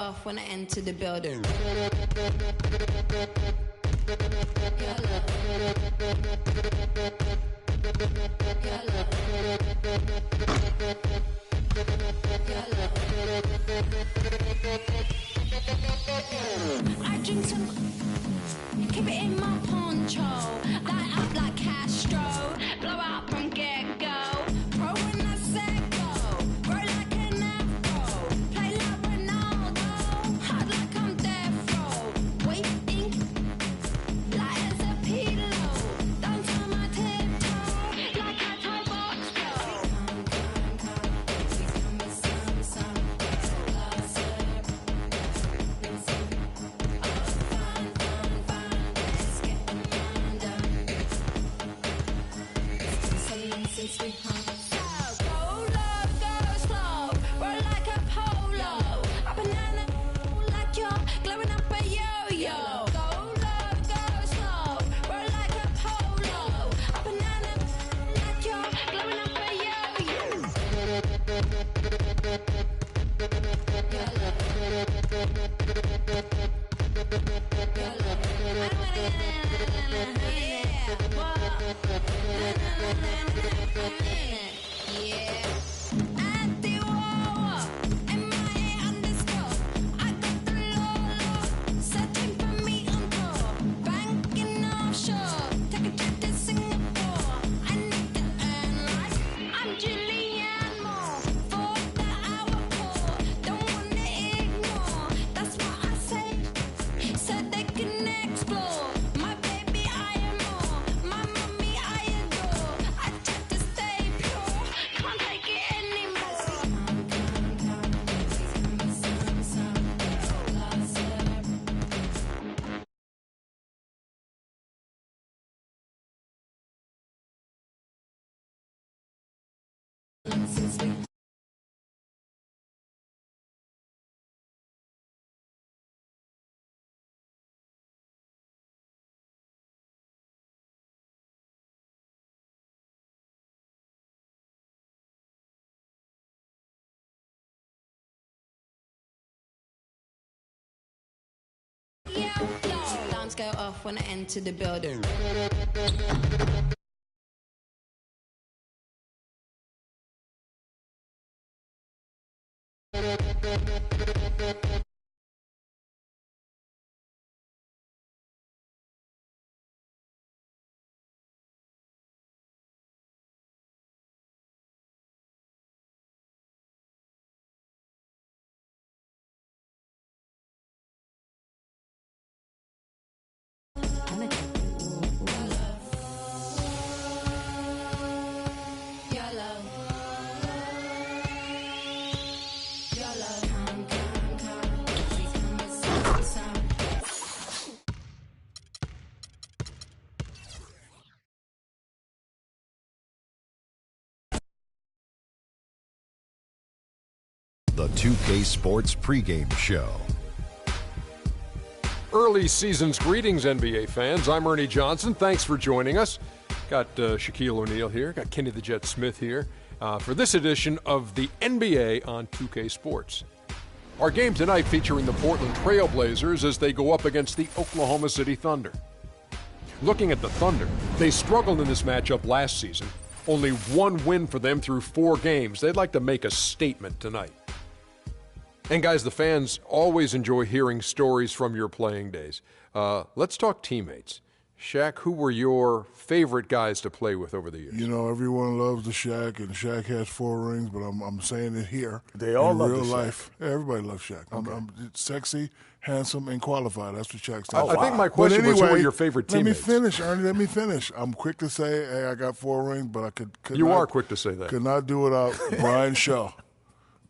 off when I enter the building. I drink some, keep it in my poncho, light up like Castro, blow out from get-go, pro when I said go, roll like an afro, play like Ronaldo, hard like I'm death row, waiting, light as a pillow, dance on my tiptoe, like I tie box since we hung. So go low, go slow, roll like a polo, a banana like you're glowing up a yo-yo. Go low, go slow, roll like a polo, a banana like you're glowing up a yo-yo. Alarms go off when I enter the building. The 2K Sports pregame show. Early season's greetings, NBA fans. I'm Ernie Johnson. Thanks for joining us. Got Shaquille O'Neal here. Got Kenny the Jet Smith here for this edition of the NBA on 2K Sports. Our game tonight featuring the Portland Trail Blazers as they go up against the Oklahoma City Thunder. Looking at the Thunder, they struggled in this matchup last season. Only one win for them through 4 games. They'd like to make a statement tonight. And guys, the fans always enjoy hearing stories from your playing days. Let's talk teammates. Shaq, who were your favorite guys to play with over the years? You know, everyone loves the Shaq, and Shaq has 4 rings, but I'm saying it here. They all in love real the Shaq. life. Everybody loves Shaq. Okay. I'm sexy, handsome, and qualified. That's what Shaq stands I for. think my question was, who were your favorite teammates? Let me finish, Ernie. Let me finish. I'm quick to say, hey, I got 4 rings, but I could You not, are quick to say that. Could not do without Brian Shaw.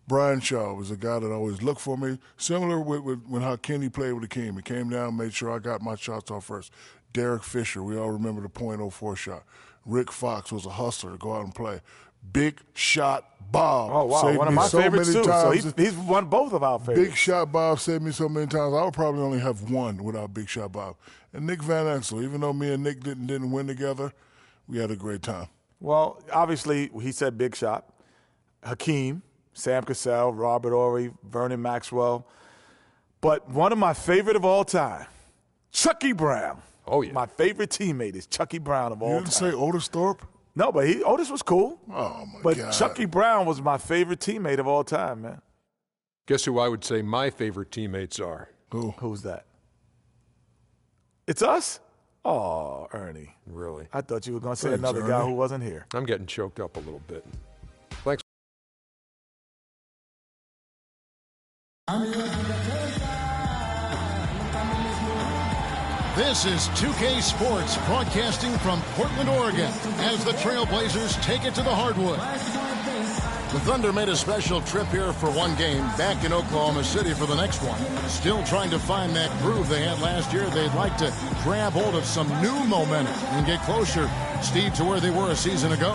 Brian Shaw was a guy that always looked for me, similar with when how Kenny played with the King. He came down, made sure I got my shots off first. Derek Fisher, we all remember the .04 shot. Rick Fox was a hustler to go out and play. Big Shot Bob. Oh, wow. Saved One of me my so favorites, many too. So times. he's won both of our favorites. Big Shot Bob saved me so many times. I would probably only have one without Big Shot Bob. And Nick Van Exel, even though me and Nick didn't win together, we had a great time. Well, obviously, he said Big Shot. Hakeem, Sam Cassell, Robert Horry, Vernon Maxwell. But one of my favorite of all time, Chucky Brown. Oh, yeah. My favorite teammate is Chucky Brown of all time. You didn't say Otis Thorpe? No, but Otis was cool. Oh, my but God. But Chucky Brown was my favorite teammate of all time, man. Guess who I would say my favorite teammates are? Who? Who's that? It's us? Oh, Ernie. Really? I thought you were going to say Thanks, another guy Ernie. who wasn't here. I'm getting choked up a little bit. Thanks. This is 2K Sports broadcasting from Portland, Oregon, as the Trailblazers take it to the hardwood. The Thunder made a special trip here for one game, back in Oklahoma City for the next one. Still trying to find that groove they had last year. They'd like to grab hold of some new momentum and get closer, Steve, to where they were a season ago.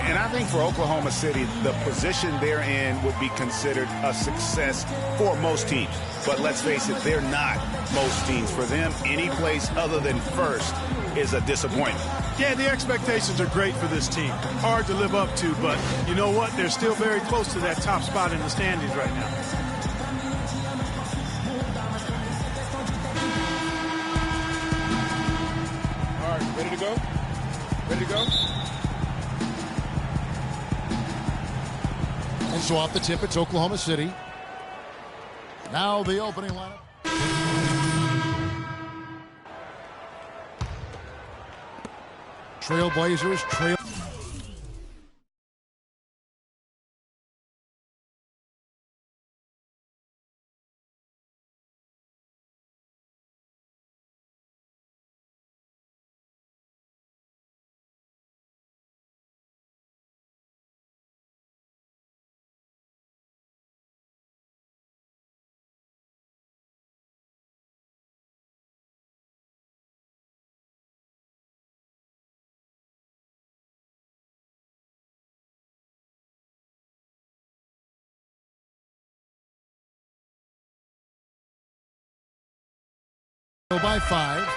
And I think for Oklahoma City, the position they're in would be considered a success for most teams. But let's face it, they're not most teams. For them, any place other than first is a disappointment. Yeah, the expectations are great for this team. Hard to live up to, but you know what? They're still very close to that top spot in the standings right now. All right, ready to go? Ready to go? And so off the tip, it's Oklahoma City. Now the opening lineup. Trailblazers trail. By 5.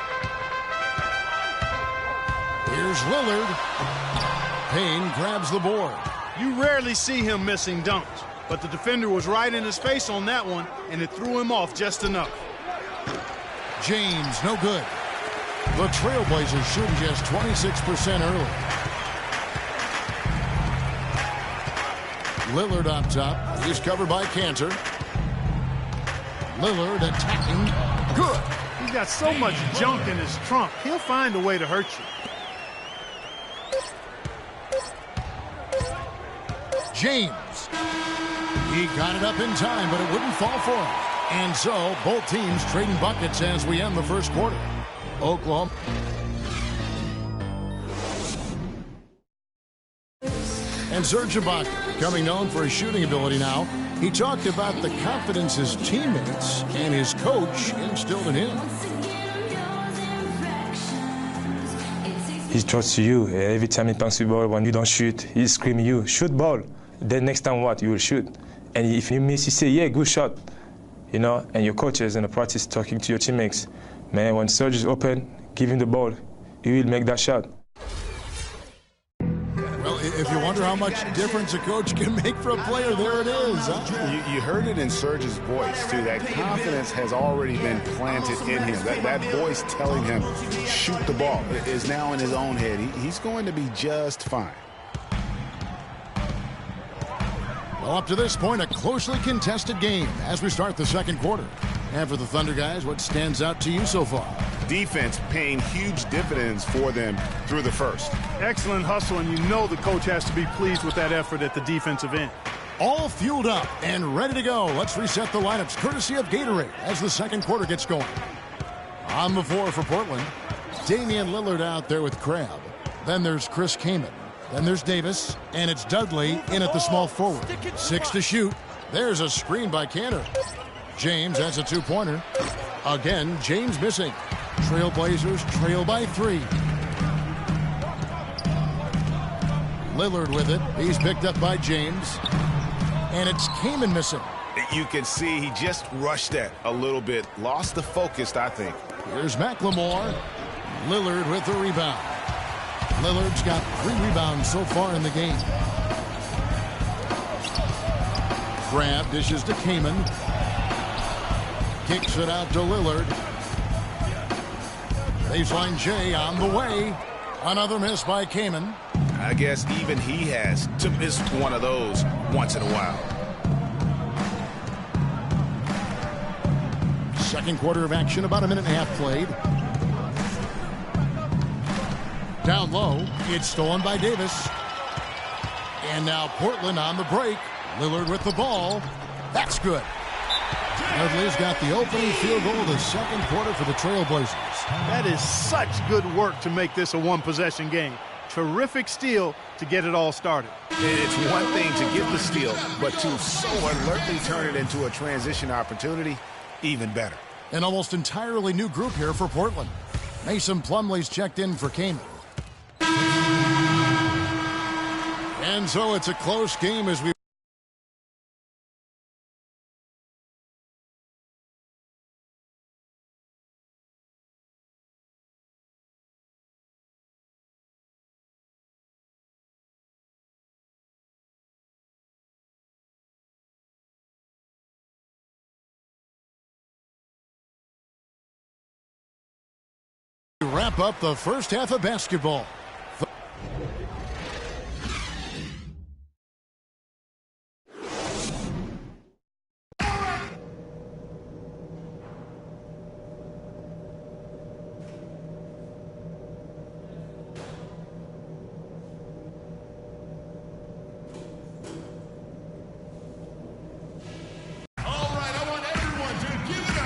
Here's Lillard. Payne grabs the board. You rarely see him missing dunks, but the defender was right in his face on that one, and it threw him off just enough. James, no good. The Trailblazers shooting just 26% early. Lillard up top. He's covered by Cantor. Lillard attacking. Good. He's got so much junk in his trunk, he'll find a way to hurt you. James. He got it up in time, but it wouldn't fall for him. And so, both teams trading buckets as we end the first quarter. Oklahoma. And Serge Ibaka, becoming known for his shooting ability now, he talked about the confidence his teammates and his coach instilled in him. He trusts you. Every time he passes the ball, when you don't shoot, he screams you, shoot ball. Then next time what? You will shoot. And if you miss, you say, yeah, good shot. You know, and your coaches in the practice talking to your teammates. Man, when Serge is open, give him the ball. He will make that shot. Well, if you wonder how much difference a coach can make for a player, there it is. Huh? You heard it in Serge's voice, too. That confidence has already been planted in him. That voice telling him, shoot the ball, is now in his own head. He's going to be just fine. Well, up to this point, a closely contested game as we start the second quarter. And for the Thunder guys, what stands out to you so far? Defense paying huge dividends for them through the first. Excellent hustle, and you know the coach has to be pleased with that effort at the defensive end. All fueled up and ready to go. Let's reset the lineups courtesy of Gatorade as the second quarter gets going. On the floor for Portland, Damian Lillard out there with Crabbe. Then there's Chris Kaman. Then there's Davis, and it's Dudley in at the small forward. 6 to shoot. There's a screen by Cantor. James, that's a two-pointer. Again, James missing. Trailblazers trail by 3. Lillard with it. He's picked up by James. And it's Kaman missing. You can see he just rushed that a little bit. Lost the focus, I think. Here's McLemore. Lillard with the rebound. Lillard's got 3 rebounds so far in the game. Crabbe dishes to Kaman. Kicks it out to Lillard. Baseline J on the way. Another miss by Kaman. I guess even he has to miss one of those once in a while. Second quarter of action, about a minute and a half played. Down low, it's stolen by Davis. And now Portland on the break. Lillard with the ball. That's good. Dudley's got the opening field goal of the second quarter for the Trailblazers. That is such good work to make this a one-possession game. Terrific steal to get it all started. It's one thing to get the steal, but to so alertly turn it into a transition opportunity, even better. An almost entirely new group here for Portland. Mason Plumlee's checked in for Kaman. And so it's a close game as we wrap up the first half of basketball.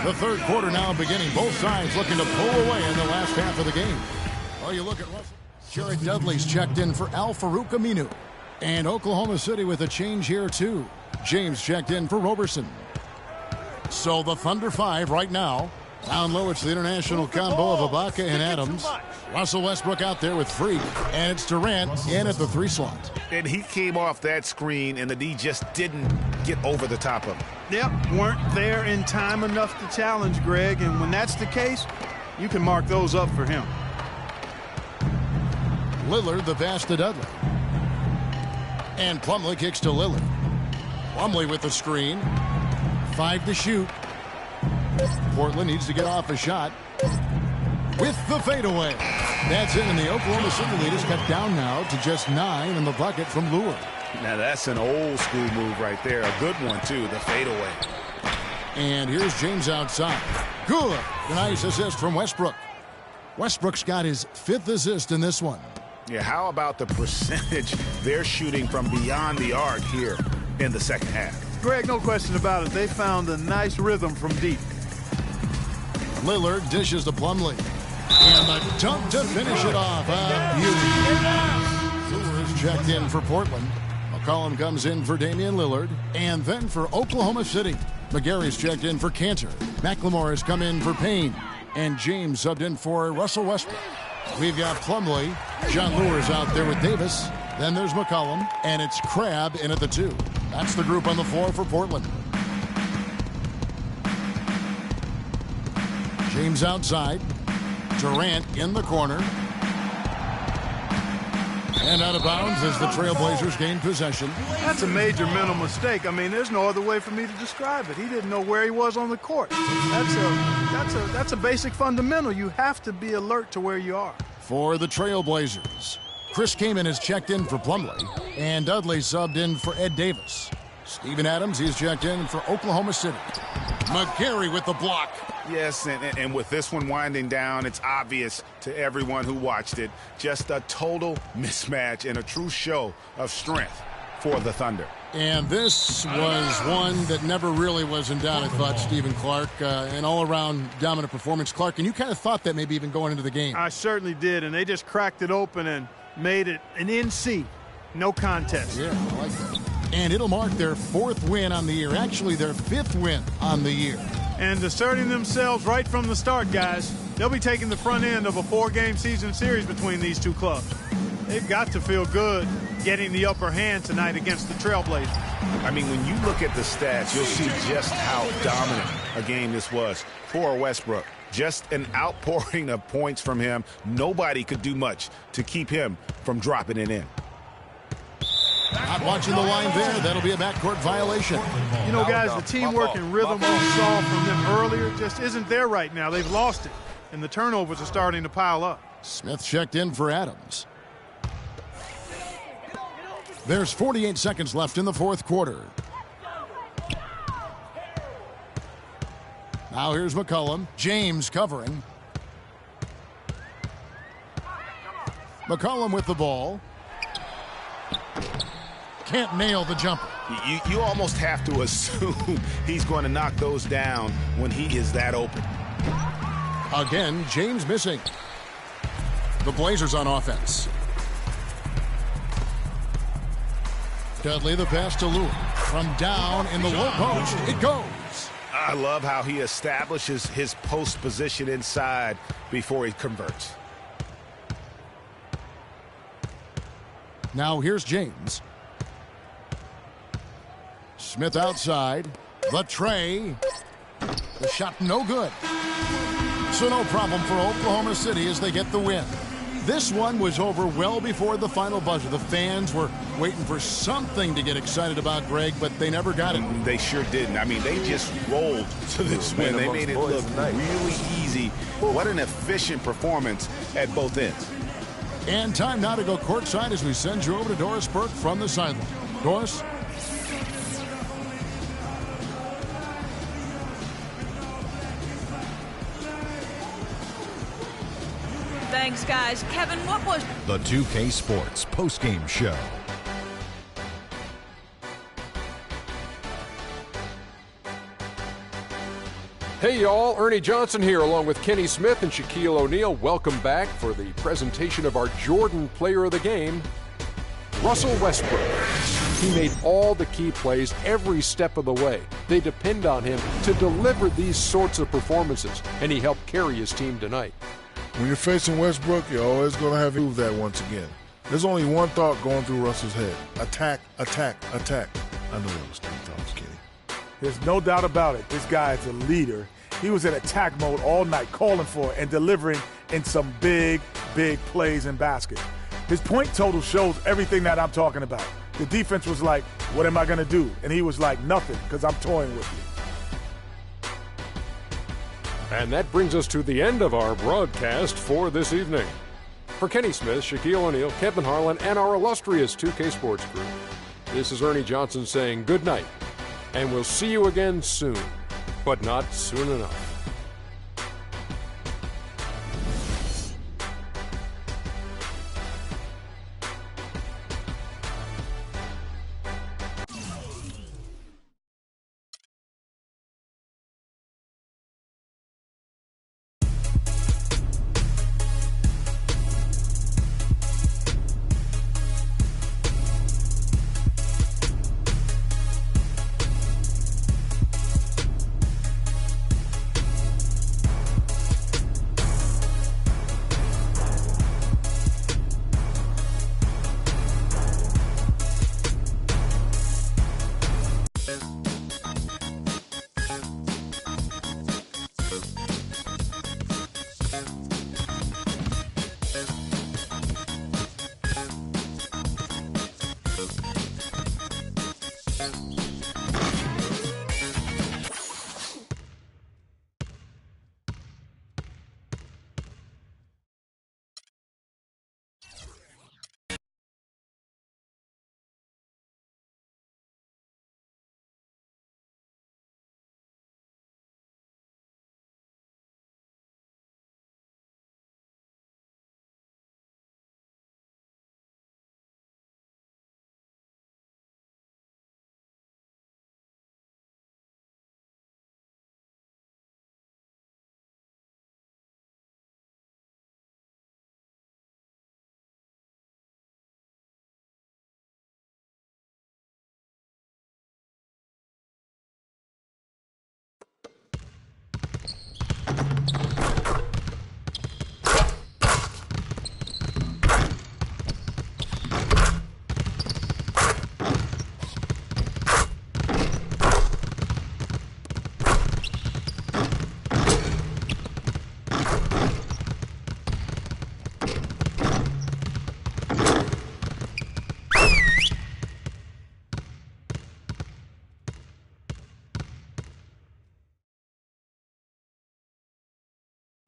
The third quarter now beginning. Both sides looking to pull away in the last half of the game. Oh, you look at Russell. Jared Dudley's checked in for Al Farouk Aminu. And Oklahoma City with a change here, too. James checked in for Roberson. So the Thunder 5 right now. Down low, it's the international combo of Ibaka and Adams. Russell Westbrook out there with Freak. And it's Durant in at the 3 slot. And he came off that screen, and the D just didn't get over the top of him. Yep, weren't there in time enough to challenge Greg, and when that's the case, you can mark those up for him. Lillard the pass to Dudley. And Plumlee kicks to Lillard. Plumlee with the screen. 5 to shoot. Portland needs to get off a shot. With the fadeaway. That's it, and the Oklahoma City lead is cut down now to just 9 in the bucket from Lure. Now that's an old school move right there. A good one, too, the fadeaway. And here's James outside. Good. A nice assist from Westbrook. Westbrook's got his 5th assist in this one. Yeah, how about the percentage they're shooting from beyond the arc here in the second half? Greg, no question about it. They found a nice rhythm from deep. Lillard dishes to Plumlee. And the dunk to finish it off. Lure is checked in for Portland. McCollum comes in for Damian Lillard. And then for Oklahoma City, McGarry's checked in for Cantor. McLemore has come in for Payne. And James subbed in for Russell Westbrook. We've got Plumlee. John Lure's out there with Davis. Then there's McCollum. And it's Crabb in at the 2. That's the group on the floor for Portland. James outside. Durant in the corner. And out of bounds as the Trailblazers gain possession. That's a major mental mistake. I mean, there's no other way for me to describe it. He didn't know where he was on the court. That's a basic fundamental. You have to be alert to where you are. For the Trailblazers, Chris Kaman has checked in for Plumlee, and Dudley subbed in for Ed Davis. Steven Adams, he's checked in for Oklahoma City. McGarry with the block. Yes, and with this one winding down, it's obvious to everyone who watched it. Just a total mismatch and a true show of strength for the Thunder. And this was one that never really was in doubt, I thought, Stephen Clark. An all-around dominant performance. Clark, and you kind of thought that maybe even going into the game. I certainly did, and they just cracked it open and made it an NC. No contest. Yeah, I like that. And it'll mark their 4th win on the year. Actually, their 5th win on the year. And asserting themselves right from the start, guys. They'll be taking the front end of a 4-game season series between these two clubs. They've got to feel good getting the upper hand tonight against the Trailblazers. I mean, when you look at the stats, you'll see just how dominant a game this was for Westbrook. Just an outpouring of points from him. Nobody could do much to keep him from dropping it in. Not watching the line there. That'll be a backcourt violation. You know, guys, the teamwork and rhythm we saw from them earlier just isn't there right now. They've lost it, and the turnovers are starting to pile up. Smith checked in for Adams. There's 48 seconds left in the fourth quarter. Now here's McCollum. James covering. McCollum with the ball. Can't nail the jumper. You almost have to assume he's going to knock those down when he is that open. Again, James missing. The Blazers on offense. Dudley the pass to Lewis. From down in the low post, it goes. I love how he establishes his post position inside before he converts. Now here's James. Smith outside. The tray. The shot no good. So no problem for Oklahoma City as they get the win. This one was over well before the final buzzer. The fans were waiting for something to get excited about, Greg, but they never got it. They sure didn't. I mean, they just rolled to this win. They made it look really easy. What an efficient performance at both ends. And time now to go courtside as we send you over to Doris Burke from the sideline. Doris? Thanks, guys. Kevin, what was the 2K Sports postgame show? Hey, y'all. Ernie Johnson here along with Kenny Smith and Shaquille O'Neal. Welcome back for the presentation of our Jordan Player of the Game, Russell Westbrook. He made all the key plays every step of the way. They depend on him to deliver these sorts of performances, and he helped carry his team tonight. When you're facing Westbrook, you're always going to have to prove that once again. There's only one thought going through Russell's head. Attack, attack, attack. I know that was three thoughts, Kenny. There's no doubt about it. This guy is a leader. He was in attack mode all night, calling for it and delivering in some big, big plays in basket. His point total shows everything that I'm talking about. The defense was like, what am I going to do? And he was like, nothing, because I'm toying with you. And that brings us to the end of our broadcast for this evening. For Kenny Smith, Shaquille O'Neal, Kevin Harlan, and our illustrious 2K Sports crew, this is Ernie Johnson saying good night, and we'll see you again soon, but not soon enough.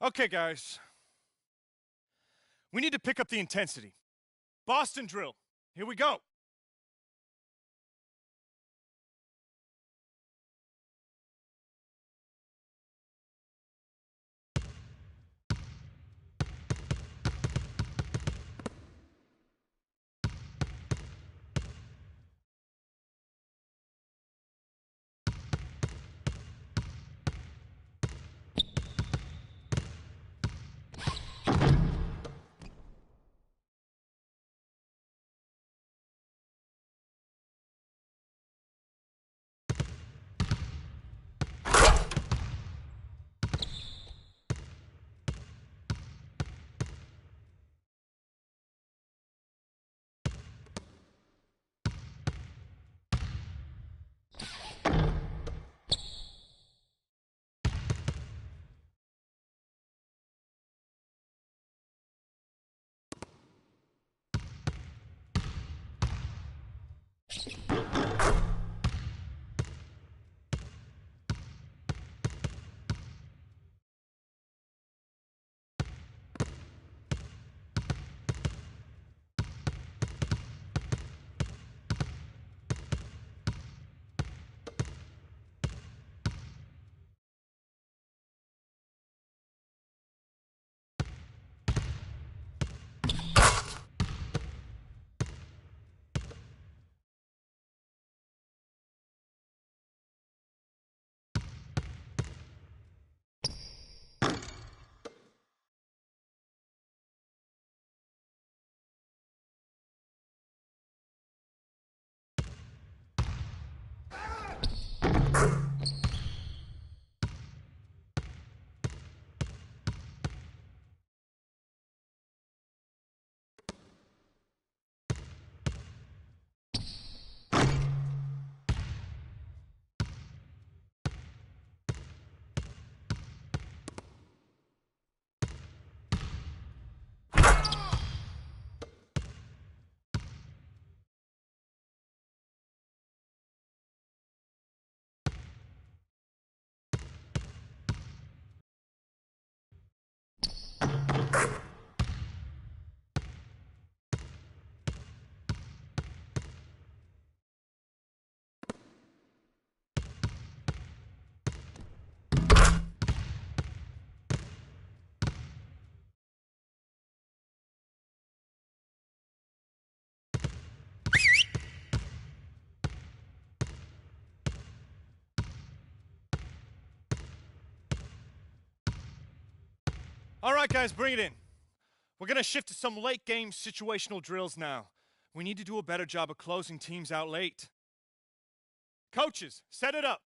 Okay, guys. We need to pick up the intensity. Boston drill. Here we go. All right, guys, bring it in. We're going to shift to some late game situational drills now. We need to do a better job of closing teams out late. Coaches, set it up.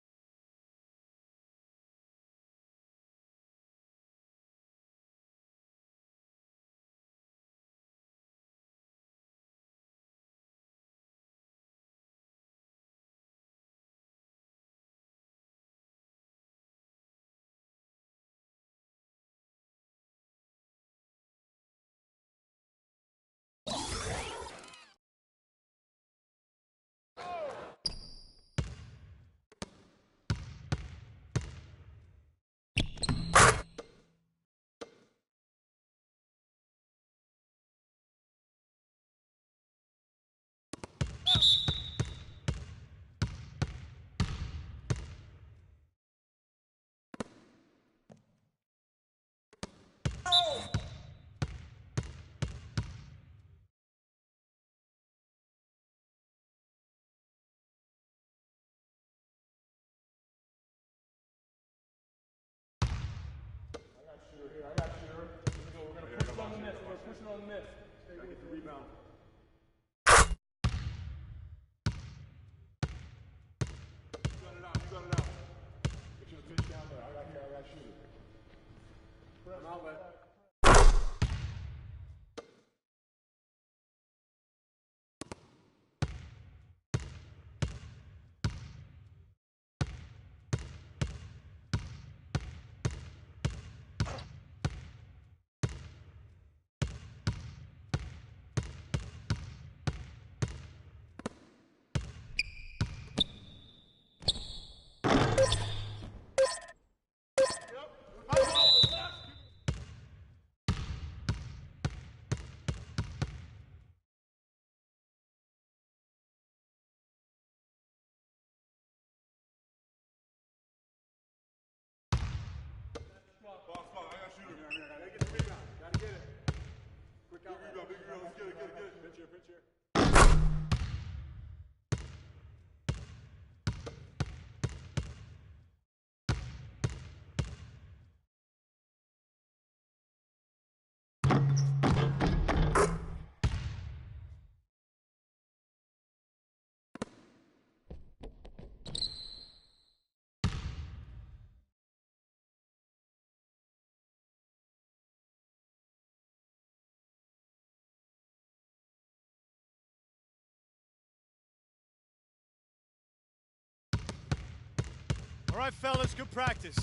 All right, fellas, good practice.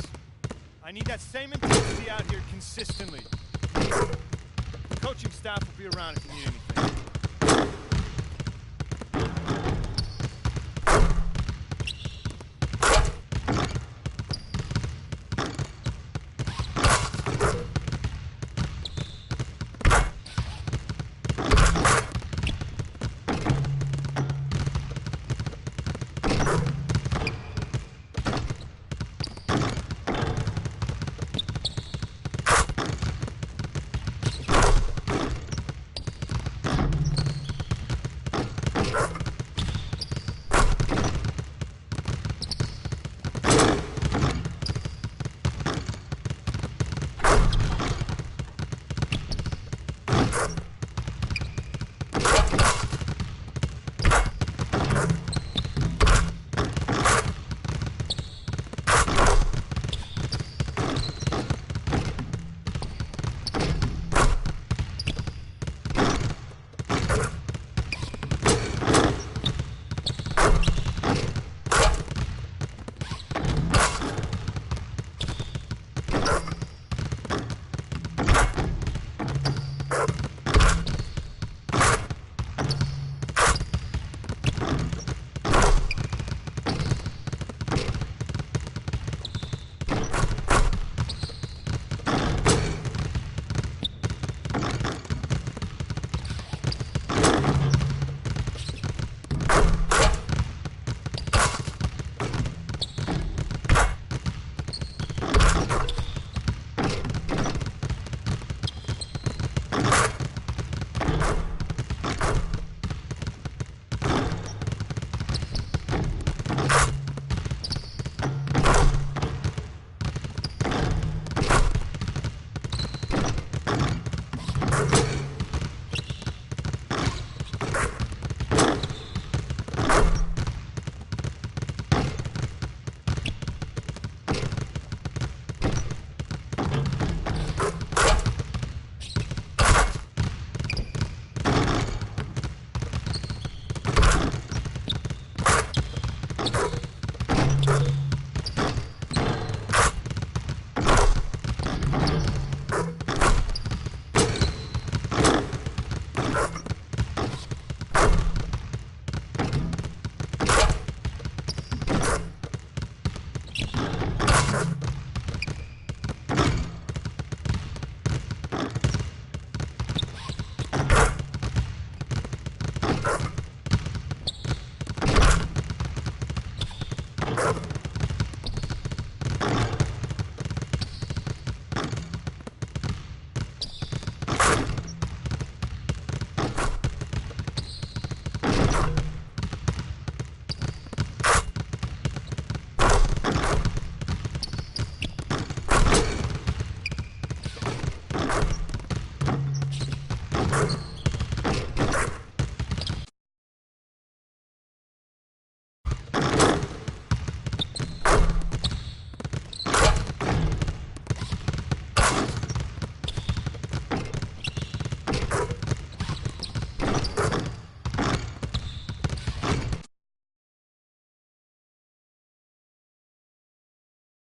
I need that same intensity out here consistently. The coaching staff will be around if you need anything.